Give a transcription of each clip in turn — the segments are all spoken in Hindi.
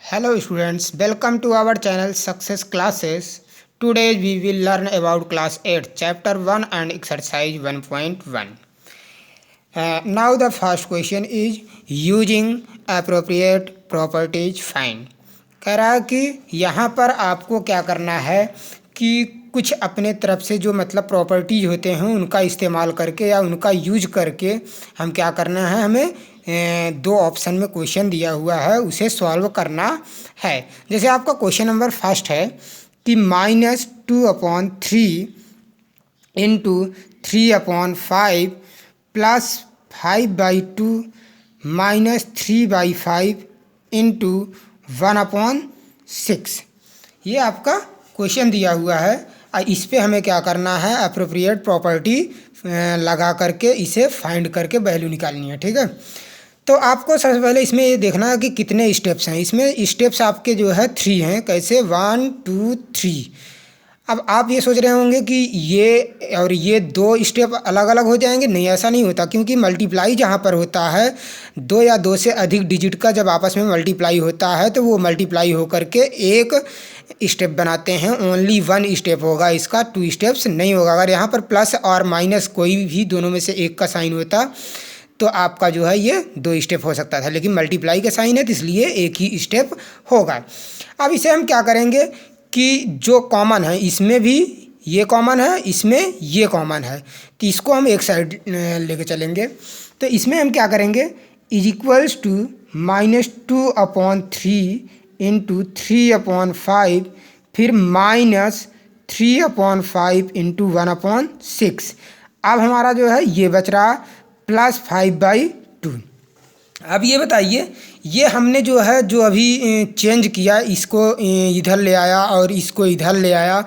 Hello students, welcome to our channel Success Classes. Today we will learn about class 8 chapter 1 and exercise 1.1. Now the first question is using appropriate properties find. कह रहा है कि यहाँ पर आपको क्या करना है कि कुछ अपने तरफ से जो मतलब प्रॉपर्टीज होते हैं उनका इस्तेमाल करके या उनका यूज करके हम क्या करना है, हमें दो ऑप्शन में क्वेश्चन दिया हुआ है उसे सॉल्व करना है। जैसे आपका क्वेश्चन नंबर फर्स्ट है कि -2/3 इंटू 3/5 प्लस 5/2 -3/5 इंटू 1/6। ये आपका क्वेश्चन दिया हुआ है और इस पे हमें क्या करना है, अप्रोप्रिएट प्रॉपर्टी लगा करके इसे फाइंड करके वैल्यू निकालनी है। ठीक है, तो आपको सबसे पहले इसमें ये देखना है कि कितने स्टेप्स हैं। इसमें स्टेप्स आपके जो है 3 हैं। कैसे? 1 2 3। अब आप ये सोच रहे होंगे कि ये और ये दो स्टेप अलग अलग हो जाएंगे। नहीं, ऐसा नहीं होता, क्योंकि मल्टीप्लाई जहाँ पर होता है, दो या दो से अधिक डिजिट का जब आपस में मल्टीप्लाई होता है तो वो मल्टीप्लाई होकर के एक स्टेप बनाते हैं। ओनली 1 स्टेप होगा इसका, 2 स्टेप्स नहीं होगा। अगर यहाँ पर प्लस और माइनस कोई भी दोनों में से एक का साइन होता तो आपका जो है ये 2 स्टेप हो सकता था, लेकिन मल्टीप्लाई का साइन है तो इसलिए एक ही स्टेप होगा। अब इसे हम क्या करेंगे कि जो कॉमन है इसमें भी ये कॉमन है, इसमें ये कॉमन है, तो इसको हम एक साइड लेके चलेंगे। तो इसमें हम क्या करेंगे, इज इक्वल्स टू -2/3 इंटू 3/5 फिर -3/5 इंटू 1/6। अब हमारा जो है ये बच रहा प्लस 5/2। अब ये बताइए, ये हमने जो है जो अभी चेंज किया, इसको इधर ले आया और इसको इधर ले आया,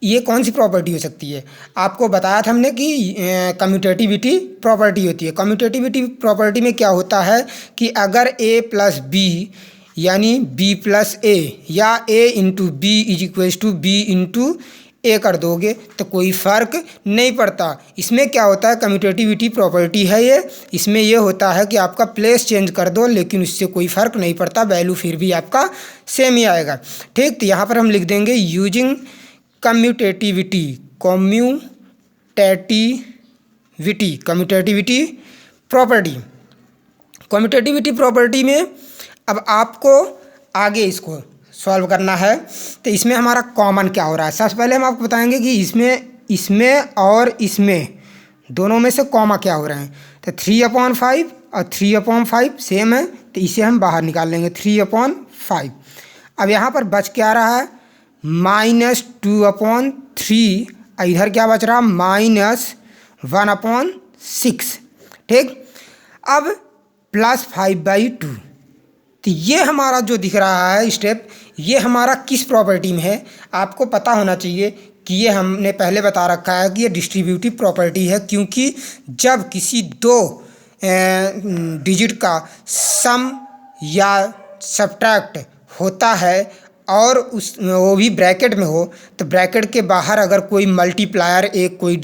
ये कौन सी प्रॉपर्टी हो सकती है? आपको बताया था हमने कि कम्यूटेटिविटी प्रॉपर्टी होती है। कम्यूटेटिविटी प्रॉपर्टी में क्या होता है कि अगर a प्लस बी यानी b प्लस a या a into B is equals to b into A कर दोगे तो कोई फ़र्क नहीं पड़ता। इसमें क्या होता है, कम्यूटेटिविटी प्रॉपर्टी है ये। इसमें ये होता है कि आपका प्लेस चेंज कर दो लेकिन उससे कोई फ़र्क नहीं पड़ता, वैल्यू फिर भी आपका सेम ही आएगा। ठीक, तो यहाँ पर हम लिख देंगे using commutativity property. Commutativity property में अब आपको आगे इसको सॉल्व करना है। तो इसमें हमारा कॉमन क्या हो रहा है, सबसे पहले हम आपको बताएंगे कि इसमें और इसमें दोनों में से कॉमा क्या हो रहे हैं। तो 3/5 और 3/5 सेम है, तो इसे हम बाहर निकाल लेंगे 3/5। अब यहाँ पर बच क्या रहा है, -2/3, इधर क्या बच रहा, -1/6। ठीक, अब प्लस 5/2। तो ये हमारा जो दिख रहा है स्टेप, ये हमारा किस प्रॉपर्टी में है? आपको पता होना चाहिए कि ये हमने पहले बता रखा है कि ये डिस्ट्रीब्यूटिव प्रॉपर्टी है, क्योंकि जब किसी दो डिजिट का सम या सब्ट्रैक्ट होता है और वो भी ब्रैकेट में हो, तो ब्रैकेट के बाहर अगर कोई मल्टीप्लायर एक कोई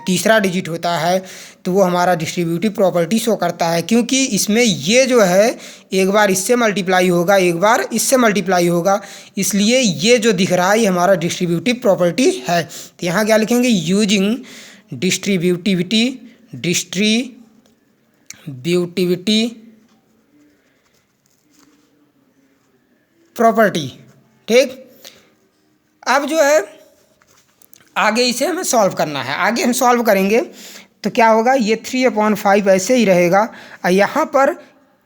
तीसरा डिजिट होता है तो वो हमारा डिस्ट्रीब्यूटिव प्रॉपर्टी शो करता है। क्योंकि इसमें ये जो है एक बार इससे मल्टीप्लाई होगा, एक बार इससे मल्टीप्लाई होगा, इसलिए ये जो दिख रहा है ये हमारा डिस्ट्रीब्यूटिव प्रॉपर्टी है। तो यहाँ क्या लिखेंगे, यूजिंग डिस्ट्रीब्यूटिविटी प्रॉपर्टी। ठीक, अब जो है आगे इसे हमें सॉल्व करना है। आगे हम सॉल्व करेंगे तो क्या होगा, ये 3/5 ऐसे ही रहेगा और यहाँ पर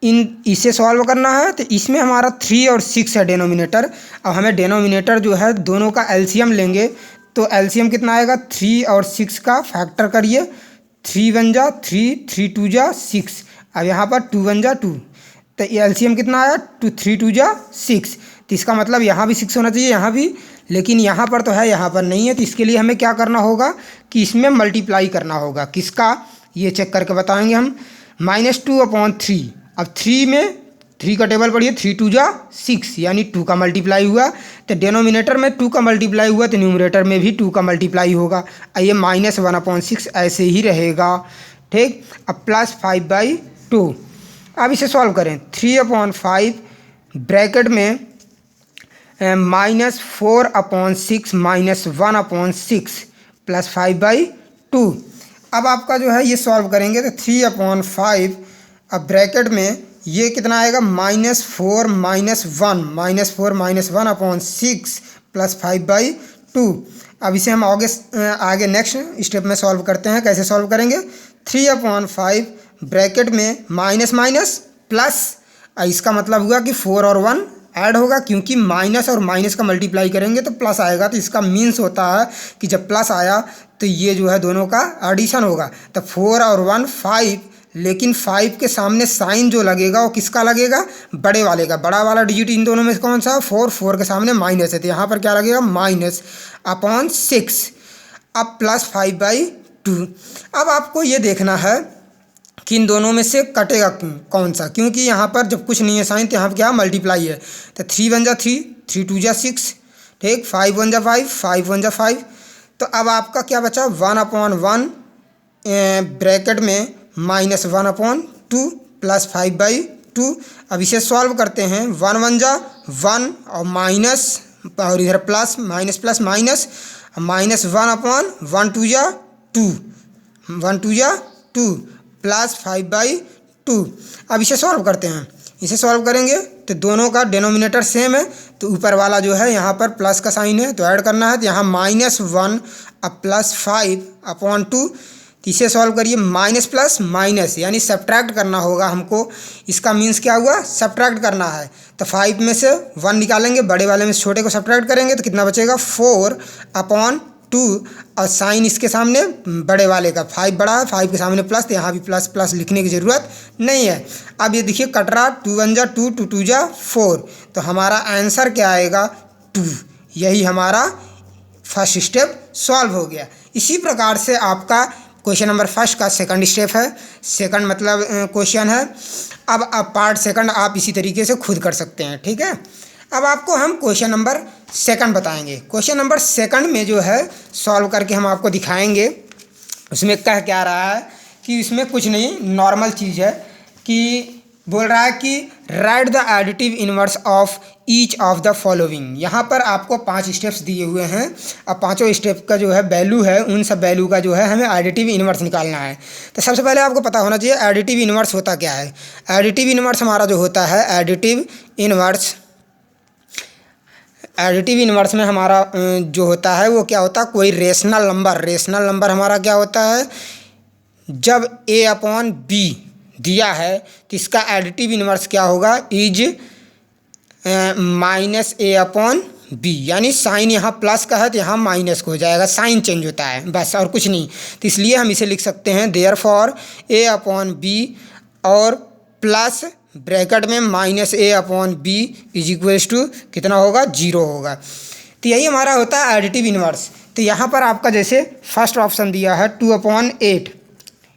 इसे सॉल्व करना है। तो इसमें हमारा 3 और 6 है डिनोमिनेटर। अब हमें डिनोमिनेटर जो है दोनों का एलसीएम लेंगे, तो एलसीएम कितना आएगा, 3 और 6 का फैक्टर करिए, 3 1 जा 3, 3 2 जा 6। अब यहाँ पर 2 1 जा 2, तो ये एलसीएम कितना आया, 3 2 जा 6। तो इसका मतलब यहाँ भी 6 होना चाहिए, यहाँ भी, लेकिन यहाँ पर तो है, यहाँ पर नहीं है। तो इसके लिए हमें क्या करना होगा कि इसमें मल्टीप्लाई करना होगा। किसका, ये चेक करके बताएंगे हम। -2/3, अब 3 में 3 का टेबल पढ़िए, 3 2 जा 6 यानी 2 का मल्टीप्लाई हुआ। तो डिनोमिनेटर में 2 का मल्टीप्लाई हुआ तो न्यूमरेटर में भी 2 का मल्टीप्लाई होगा। ये -1/6 ऐसे ही रहेगा। ठीक, अब प्लस 5/2। अब इसे सॉल्व करें, 3/5 ब्रैकेट में -4/6 -1/6 प्लस 5/2। अब आपका जो है ये सॉल्व करेंगे तो 3/5, अब ब्रैकेट में ये कितना आएगा -4 -1 -4 प्लस 5/2। अब इसे हम आगे नेक्स्ट स्टेप में सॉल्व करते हैं। कैसे सॉल्व करेंगे? 3/5 ब्रैकेट में माइनस माइनस प्लस, इसका मतलब हुआ कि 4 और 1 ऐड होगा, क्योंकि माइनस और माइनस का मल्टीप्लाई करेंगे तो प्लस आएगा। तो इसका मीन्स होता है कि जब प्लस आया तो ये जो है दोनों का एडिशन होगा। तो 4 और 1 5, लेकिन 5 के सामने साइन जो लगेगा वो किसका लगेगा? बड़े वाले का। बड़ा वाला डिजिट इन दोनों में कौन सा है? 4। 4 के सामने माइनस है तो यहाँ पर क्या लगेगा? -/6। अब प्लस 5/2। अब आपको ये देखना है कि इन दोनों में से कटेगा कौन सा, क्योंकि यहाँ पर जब कुछ नहीं है साइन तो यहाँ पर क्या मल्टीप्लाई है। तो 3 1 जा 3, 3 2 जा 6, ठीक, 5 1 जा 5, 5 1 जा 5। तो अब आपका क्या बचा? 1/1 ब्रैकेट में -1/2 प्लस 5/2। अब इसे सॉल्व करते हैं। 1 1 जा 1 और माइनस, और इधर प्लस, माइनस प्लस माइनस, -1/1 2 जा 2, 1 2 जा 2 प्लस 5/2। अब इसे सॉल्व करते हैं। इसे सॉल्व करेंगे तो दोनों का डिनोमिनेटर सेम है, तो ऊपर वाला जो है यहाँ पर प्लस का साइन है तो ऐड करना है। तो यहाँ -1 अब प्लस 5/2। इसे सॉल्व करिए, माइनस प्लस माइनस यानी सब्ट्रैक्ट करना होगा हमको। इसका मीन्स क्या हुआ? सब्ट्रैक्ट करना है। तो 5 में से 1 निकालेंगे, बड़े वाले में से छोटे को सब्ट्रैक्ट करेंगे तो कितना बचेगा? 4/2। और साइन इसके सामने बड़े वाले का, 5 बड़ा है, 5 के सामने प्लस, तो यहाँ भी प्लस प्लस लिखने की ज़रूरत नहीं है। अब ये देखिए कट रहा, 2 1 जा 2, 2 2 जा 4। तो हमारा आंसर क्या आएगा? 2। यही हमारा फर्स्ट स्टेप सॉल्व हो गया। इसी प्रकार से आपका क्वेश्चन नंबर फर्स्ट का सेकंड स्टेप है, सेकंड मतलब क्वेश्चन है। अब पार्ट सेकंड आप इसी तरीके से खुद कर सकते हैं, ठीक है। अब आपको हम क्वेश्चन नंबर सेकंड बताएंगे। क्वेश्चन नंबर सेकंड में जो है सॉल्व करके हम आपको दिखाएंगे। उसमें कह क्या रहा है कि इसमें कुछ नहीं, नॉर्मल चीज़ है कि बोल रहा है कि right the additive inverse of each of the following. यहाँ पर आपको 5 स्टेप्स दिए हुए हैं। अब पाँचों स्टेप का जो है वैल्यू है, उन सब वैल्यू का जो है हमें एडिटिव इनवर्स निकालना है। तो सबसे पहले आपको पता होना चाहिए एडिटिव इनवर्स होता क्या है। एडिटिव इनवर्स हमारा जो होता है, एडिटिव इनवर्स में हमारा जो होता है वो क्या होता है? कोई रेशनल नंबर हमारा क्या होता है? जब a/b दिया है तो इसका एडिटिव इनवर्स क्या होगा? इज -a/b, यानी साइन यहाँ प्लस का है तो यहाँ माइनस को हो जाएगा, साइन चेंज होता है बस, और कुछ नहीं। तो इसलिए हम इसे लिख सकते हैं देयरफॉर a/b और प्लस ब्रैकेट में -a/b इज इक्वल्स टू कितना होगा? 0 होगा। तो यही हमारा होता है एडिटिव इनवर्स। तो यहाँ पर आपका जैसे फर्स्ट ऑप्शन दिया है 2/8,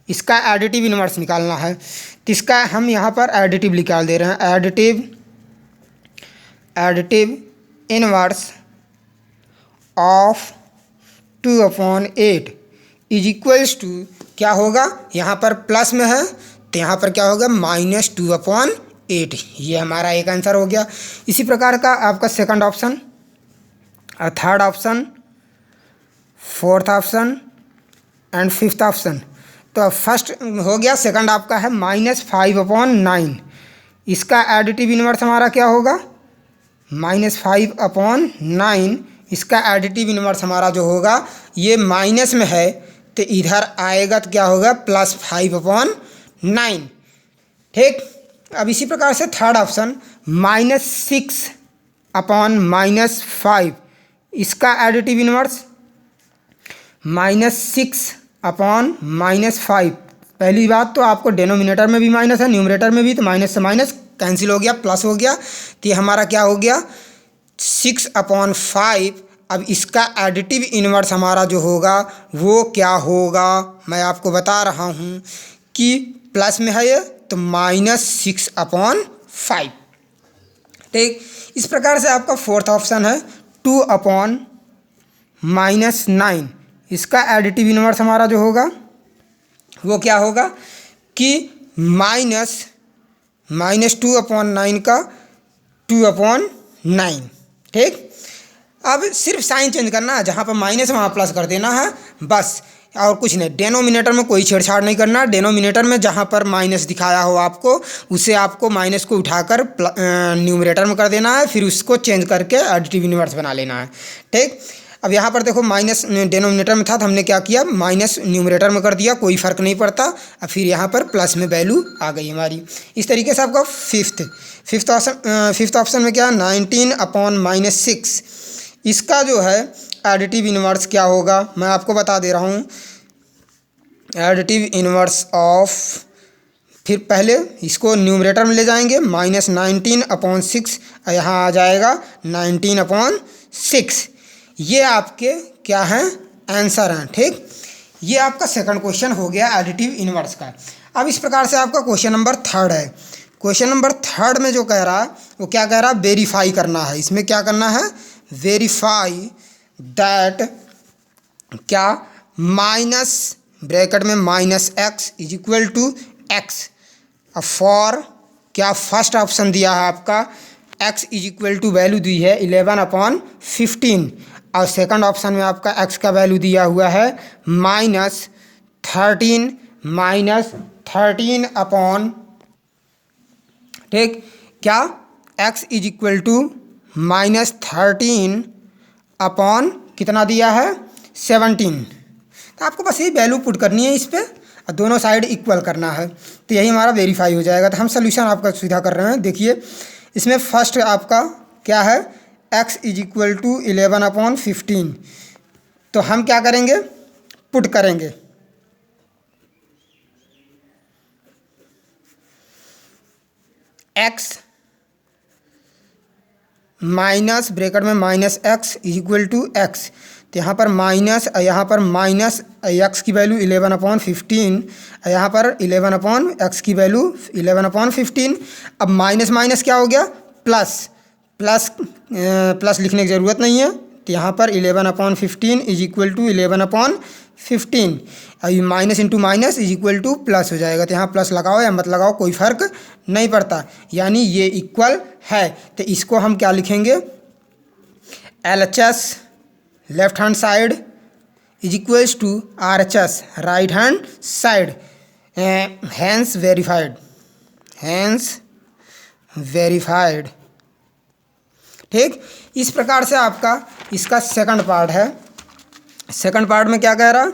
इसका एडिटिव इनवर्स निकालना है। तो इसका हम यहाँ पर एडिटिव निकाल दे रहे हैं। Additive inverse of 2/8 is equals to क्या होगा? यहाँ पर प्लस में है तो यहाँ पर क्या होगा? -2/8। ये हमारा एक आंसर हो गया। इसी प्रकार का आपका second option, third option, fourth option and fifth option. तो फर्स्ट हो गया, सेकंड आपका है -5/9। इसका एडिटिव इनवर्स हमारा क्या होगा? -5/9। इसका एडिटिव इनवर्स हमारा जो होगा, ये माइनस में है तो इधर आएगा तो क्या होगा? +5/9, ठीक। अब इसी प्रकार से थर्ड ऑप्शन -6/-5, इसका एडिटिव इनवर्स -6/-5। पहली बात तो आपको डिनोमिनेटर में भी माइनस है, न्यूमरेटर में भी, तो माइनस से माइनस कैंसिल हो गया, प्लस हो गया। तो ये हमारा क्या हो गया? 6/5। अब इसका एडिटिव इनवर्स हमारा जो होगा वो क्या होगा? मैं आपको बता रहा हूँ कि प्लस में है ये तो -6/5, ठीक। इस प्रकार से आपका फोर्थ ऑप्शन है 2/-9। इसका एडिटिव इनवर्स हमारा जो होगा वो क्या होगा कि -2/9 का 2/9। ठीक, अब सिर्फ साइन चेंज करना है, जहाँ पर माइनस वहाँ प्लस कर देना है बस, और कुछ नहीं। डेनोमिनेटर में कोई छेड़छाड़ नहीं करना। डेनोमिनेटर में जहाँ पर माइनस दिखाया हो आपको, उसे आपको माइनस को उठाकर न्यूमरेटर में कर देना है, फिर उसको चेंज करके एडिटिव इनवर्स बना लेना है। ठीक, अब यहाँ पर देखो माइनस डेनोमिनेटर में था तो हमने क्या किया, माइनस न्यूमरेटर में कर दिया, कोई फ़र्क नहीं पड़ता। अब फिर यहाँ पर प्लस में वैल्यू आ गई हमारी। इस तरीके से आपका फिफ्थ ऑप्शन में क्या है, 19/-6। इसका जो है एडिटिव इनवर्स क्या होगा, मैं आपको बता दे रहा हूँ। एडिटिव इनवर्स ऑफ, फिर पहले इसको न्यूमरेटर में ले जाएंगे, -19/6, यहाँ आ जाएगा 19/6। ये आपके क्या हैं, आंसर हैं। ठीक, ये आपका सेकंड क्वेश्चन हो गया एडिटिव इनवर्स का। अब इस प्रकार से आपका क्वेश्चन नंबर थर्ड है। क्वेश्चन नंबर थर्ड में जो कह रहा है वो क्या कह रहा है, वेरीफाई करना है। इसमें क्या करना है, वेरीफाई दैट क्या, माइनस ब्रैकेट में -x is equal to x। अब फॉर क्या, फर्स्ट ऑप्शन दिया है आपका x is equal to value दी है 11/15, और सेकंड ऑप्शन में आपका x का वैल्यू दिया हुआ है -13 अपॉन, ठीक, क्या, x is equal to -13 upon कितना दिया है, 17। तो आपको बस यही वैल्यू पुट करनी है इस पर, और दोनों साइड इक्वल करना है, तो यही हमारा वेरीफाई हो जाएगा। तो हम सोल्यूशन आपका सीधा कर रहे हैं। देखिए इसमें फर्स्ट आपका क्या है, x इज इक्वल टू 11/15, तो हम क्या करेंगे, पुट करेंगे x माइनस ब्रैकेट में -x is equal to x। तो यहाँ पर माइनस, यहाँ पर माइनस x की वैल्यू 11/15, यहाँ पर 11/x की वैल्यू 11/15। अब माइनस माइनस क्या हो गया, प्लस, प्लस लिखने की ज़रूरत नहीं है। तो यहाँ पर 11/15 इज इक्वल टू 11/15, अब minus into minus is equal two plus हो जाएगा। तो यहाँ प्लस लगाओ या मत लगाओ कोई फ़र्क नहीं पड़ता, यानी ये इक्वल है। तो इसको हम क्या लिखेंगे, LHS left hand side is equals to RHS right hand side, hence verified. ठीक, इस प्रकार से आपका इसका सेकंड पार्ट है। सेकंड पार्ट में क्या कह रहा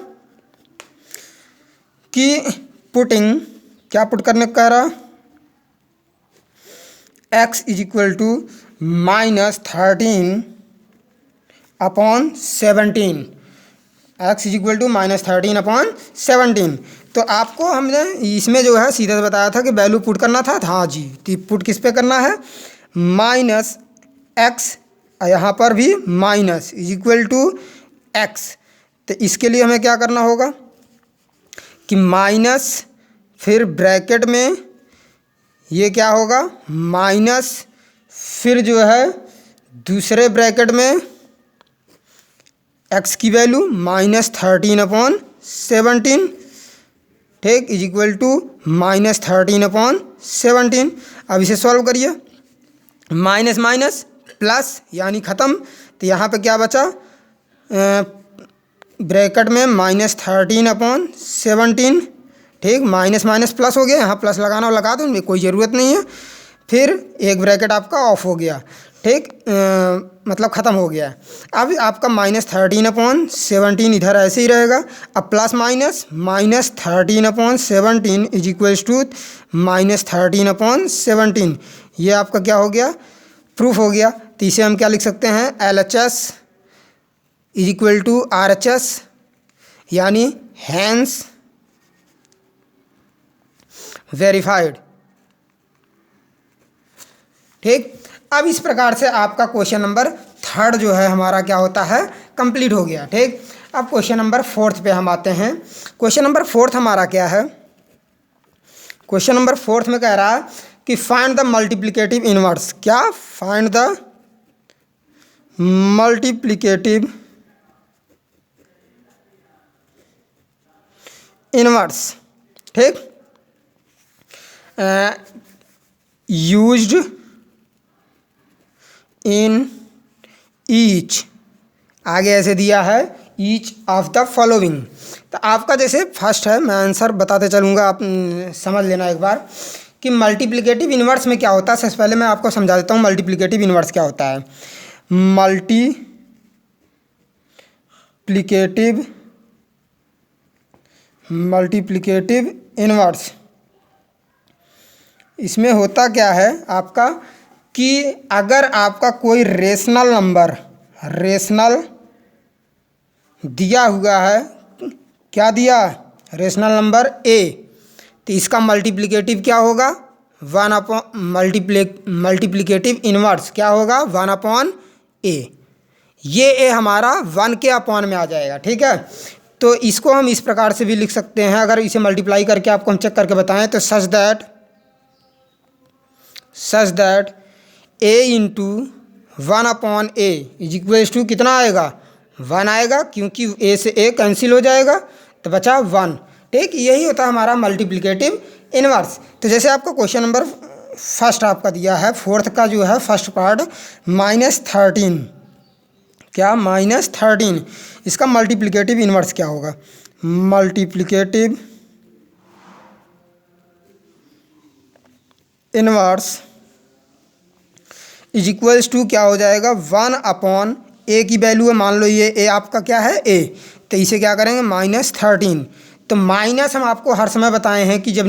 कि पुटिंग, क्या पुट करने को कह रहा, x is equal to -13/17, x is equal to -13/17। तो आपको हमने इसमें जो है सीधा बताया था कि वैल्यू पुट करना था। हाँ जी, तो पुट किस पे करना है, -x, यहाँ पर भी minus is equal to x। तो इसके लिए हमें क्या करना होगा कि माइनस, फिर ब्रैकेट में ये क्या होगा, माइनस, फिर जो है दूसरे ब्रैकेट में x की वैल्यू -13/17, ठीक, इज इक्वल टू -13/17। अब इसे सॉल्व करिए, माइनस माइनस प्लस यानी ख़त्म। तो यहाँ पे क्या बचा, ब्रैकेट में -13/17, ठीक, माइनस माइनस प्लस हो गया, यहाँ प्लस लगाना और लगा दो, कोई ज़रूरत नहीं है। फिर एक ब्रैकेट आपका ऑफ हो गया, ठीक, मतलब ख़त्म हो गया। अब आपका -13/17 इधर ऐसे ही रहेगा। अब plus minus -13/17 is equals to -13/17, ये आपका क्या हो गया, प्रूफ हो गया। तो इसे हम क्या लिख सकते हैं, LHS is equal to RHS, यानी हैंस वेरीफाइड। ठीक, अब इस प्रकार से आपका क्वेश्चन नंबर थर्ड जो है हमारा क्या होता है, कंप्लीट हो गया। ठीक, अब क्वेश्चन नंबर फोर्थ पे हम आते हैं। क्वेश्चन नंबर फोर्थ हमारा क्या है, क्वेश्चन नंबर फोर्थ में कह रहा है कि फाइंड द मल्टीप्लिकेटिव इनवर्स। क्या, फाइंड द मल्टीप्लिकेटिव इनवर्स। ठीक, यूज्ड इन ईच, आगे ऐसे दिया है ईच ऑफ द फॉलोइंग। तो आपका जैसे फर्स्ट है, मैं आंसर बताते चलूँगा, आप समझ लेना एक बार कि मल्टीप्लिकेटिव इन्वर्स में क्या होता है। सबसे पहले मैं आपको समझा देता हूँ मल्टीप्लिकेटिव इन्वर्स क्या होता है। मल्टीप्लिकेटिव इन्वर्स, इसमें होता क्या है आपका कि अगर आपका कोई रेशनल दिया हुआ है, क्या दिया, रेशनल नंबर ए, तो इसका मल्टीप्लिकेटिव क्या होगा, वन अपॉन मल्टीप्लिकेटिव इन्वर्स क्या होगा, 1/a। ये ए हमारा 1 के अपॉन में आ जाएगा, ठीक है। तो इसको हम इस प्रकार से भी लिख सकते हैं, अगर इसे मल्टीप्लाई करके आपको हम चेक करके बताएं तो such that a into 1/a is equals to कितना आएगा, 1 आएगा, क्योंकि a से a कैंसिल हो जाएगा तो बचा 1, ठीक। यही होता है हमारा मल्टीप्लिकेटिव इन्वर्स। तो जैसे आपको क्वेश्चन नंबर फर्स्ट आपका दिया है, फोर्थ का जो है फर्स्ट पार्ट -13, क्या -13, इसका मल्टीप्लिकेटिव इन्वर्स क्या होगा, multiplicative inverse is equals to क्या हो जाएगा, 1/a की वैल्यू है, मान लो ये a आपका क्या है a, तो इसे क्या करेंगे -13। तो माइनस हम आपको हर समय बताए हैं कि जब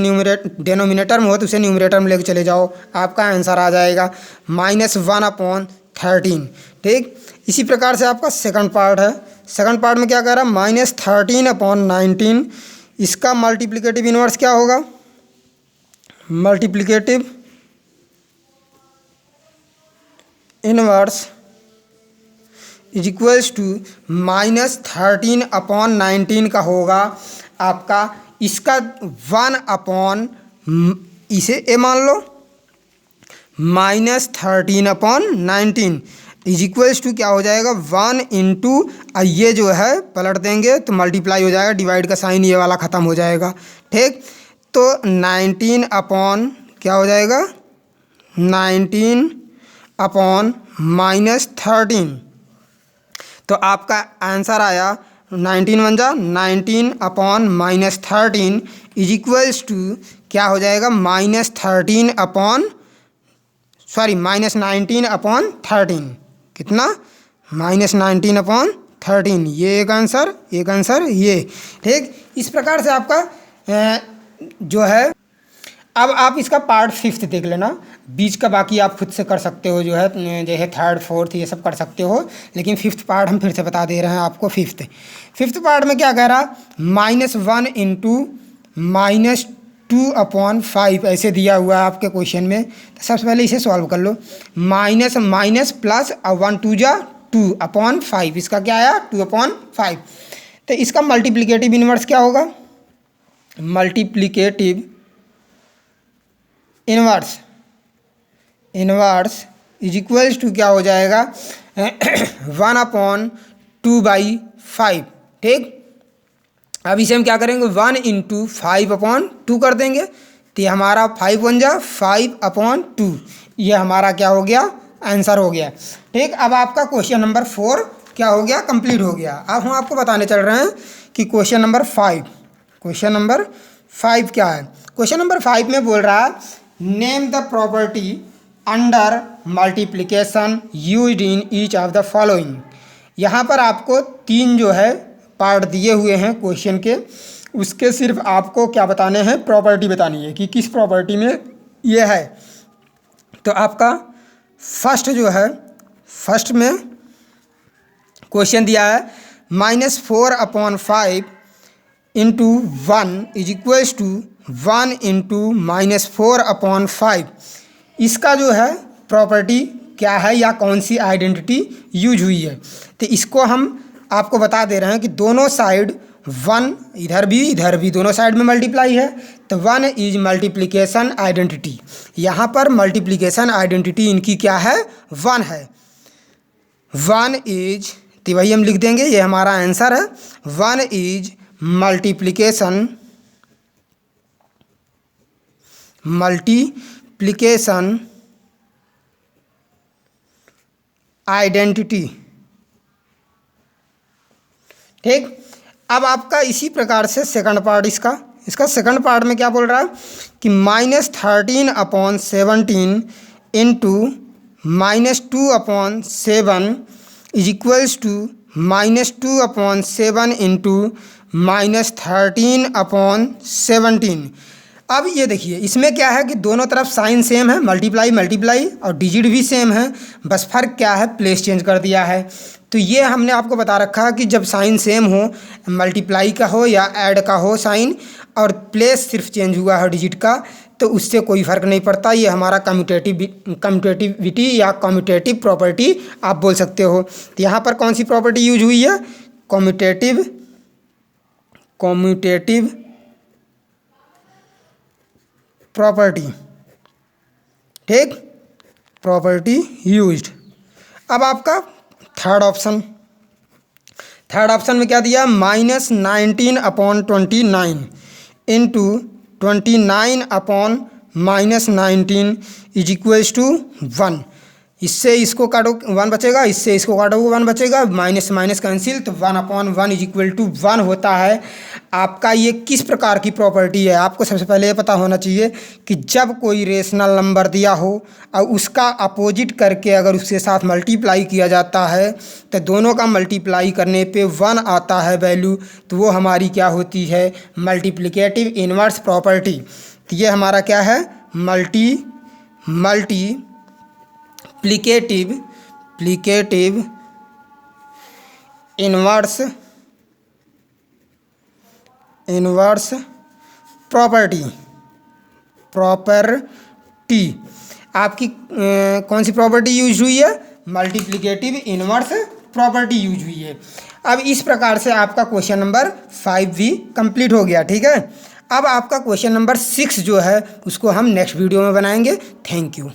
डिनोमिनेटर में हो तो उसे न्यूमरेटर में लेके चले जाओ, आपका आंसर आ जाएगा -1/13, ठीक। इसी प्रकार से आपका सेकंड पार्ट है, सेकंड पार्ट में क्या कह रहा है, -13/19, इसका मल्टीप्लिकेटिव इन्वर्स क्या होगा, multiplicative inverse is equals to -13/19 का होगा आपका, इसका 1/, इसे ए मान लो, -13/19 इज इक्वल्स टू क्या हो जाएगा, 1 इंटू, ये जो है पलट देंगे तो मल्टीप्लाई हो जाएगा, डिवाइड का साइन ये वाला ख़त्म हो जाएगा, ठीक। तो 19 क्या हो जाएगा, 19/-13, तो आपका आंसर आया 19 इज इक्वल्स टू क्या हो जाएगा, -19/13, कितना, -19/13, ये एक आंसर ये, ठीक। इस प्रकार से आपका जो है, अब आप इसका पार्ट फिफ्थ देख लेना, बीच का बाकी आप खुद से कर सकते हो, जो है जैसे थर्ड फोर्थ ये सब कर सकते हो, लेकिन फिफ्थ पार्ट हम फिर से बता दे रहे हैं आपको। फिफ्थ पार्ट में क्या कह रहा, -1 इंटू -2/5 ऐसे दिया हुआ है आपके क्वेश्चन में। तो सबसे पहले इसे सॉल्व कर लो, माइनस प्लस 1 2 जा 2/5, इसका क्या आया 2/5। तो इसका मल्टीप्लिकेटिव इन्वर्स क्या होगा, multiplicative inverse is equals to क्या हो जाएगा, 1/2/5, ठीक। अब इसे हम क्या करेंगे, 1 इंटू 5/2 कर देंगे, तो ये हमारा 5 बन जा 5/2, ये हमारा क्या हो गया, आंसर हो गया, ठीक। अब आपका क्वेश्चन नंबर 4 क्या हो गया, कंप्लीट हो गया। अब हम आपको बताने चल रहे हैं कि क्वेश्चन नंबर 5 क्या है। क्वेश्चन नंबर 5 में बोल रहा है, name the property under multiplication used in each of the following. यहाँ पर आपको 3 जो है पार्ट दिए हुए हैं क्वेश्चन के, उसके सिर्फ आपको क्या बताने हैं, प्रॉपर्टी बतानी है कि किस प्रॉपर्टी में ये है। तो आपका फर्स्ट जो है, फर्स्ट में क्वेश्चन दिया है -4/5 into 1 is equals to 1 into -4/5। इसका जो है प्रॉपर्टी क्या है या कौन सी आइडेंटिटी यूज हुई है, तो इसको हम आपको बता दे रहे हैं कि दोनों साइड 1, इधर भी दोनों साइड में मल्टीप्लाई है, तो 1 इज मल्टीप्लिकेशन आइडेंटिटी। यहाँ पर मल्टीप्लिकेशन आइडेंटिटी इनकी क्या है, 1 है। 1 इज, तो वही हम लिख देंगे, ये हमारा आंसर है। 1 इज मल्टीप्लिकेशन आइडेंटिटी। ठीक, अब आपका इसी प्रकार से सेकंड पार्ट इसका सेकंड पार्ट में क्या बोल रहा है कि -13/17 into -2/7 is equals to -2/7 into -13/17। अब ये देखिए इसमें क्या है कि दोनों तरफ साइन सेम है, मल्टीप्लाई और डिजिट भी सेम है, बस फर्क क्या है, प्लेस चेंज कर दिया है। तो ये हमने आपको बता रखा है कि जब साइन सेम हो, मल्टीप्लाई का हो या ऐड का हो साइन, और प्लेस सिर्फ चेंज हुआ है डिजिट का, तो उससे कोई फ़र्क नहीं पड़ता। ये हमारा कम्यूटेटिविटी या कम्यूटेटिव प्रॉपर्टी आप बोल सकते हो। तो यहाँ पर कौन सी प्रॉपर्टी यूज हुई है, कम्यूटेटिव प्रॉपर्टी। ठीक, प्रॉपर्टी यूज्ड। अब आपका थर्ड ऑप्शन में क्या दिया, -19/29 इंटू 29/-19 इज इक्वल्स टू 1। इससे इसको काटो 1 बचेगा, इससे इसको काटो 1 बचेगा, माइनस माइनस कैंसिल, तो 1/1 इज इक्वल टू 1 होता है। आपका ये किस प्रकार की प्रॉपर्टी है, आपको सबसे पहले ये पता होना चाहिए कि जब कोई रेशनल नंबर दिया हो और उसका अपोजिट करके अगर उसके साथ मल्टीप्लाई किया जाता है तो दोनों का मल्टीप्लाई करने पे 1 आता है वैल्यू, तो वो हमारी क्या होती है, मल्टीप्लिकेटिव इन्वर्स प्रॉपर्टी। तो ये हमारा क्या है, मल्टीप्लिकेटिव इन्वर्स प्रॉपर्टी। आपकी कौन सी प्रॉपर्टी यूज हुई है, मल्टीप्लिकेटिव इन्वर्स प्रॉपर्टी यूज हुई है। अब इस प्रकार से आपका क्वेश्चन नंबर 5 भी कंप्लीट हो गया। ठीक है, अब आपका क्वेश्चन नंबर 6 जो है उसको हम नेक्स्ट वीडियो में बनाएंगे। Thank you.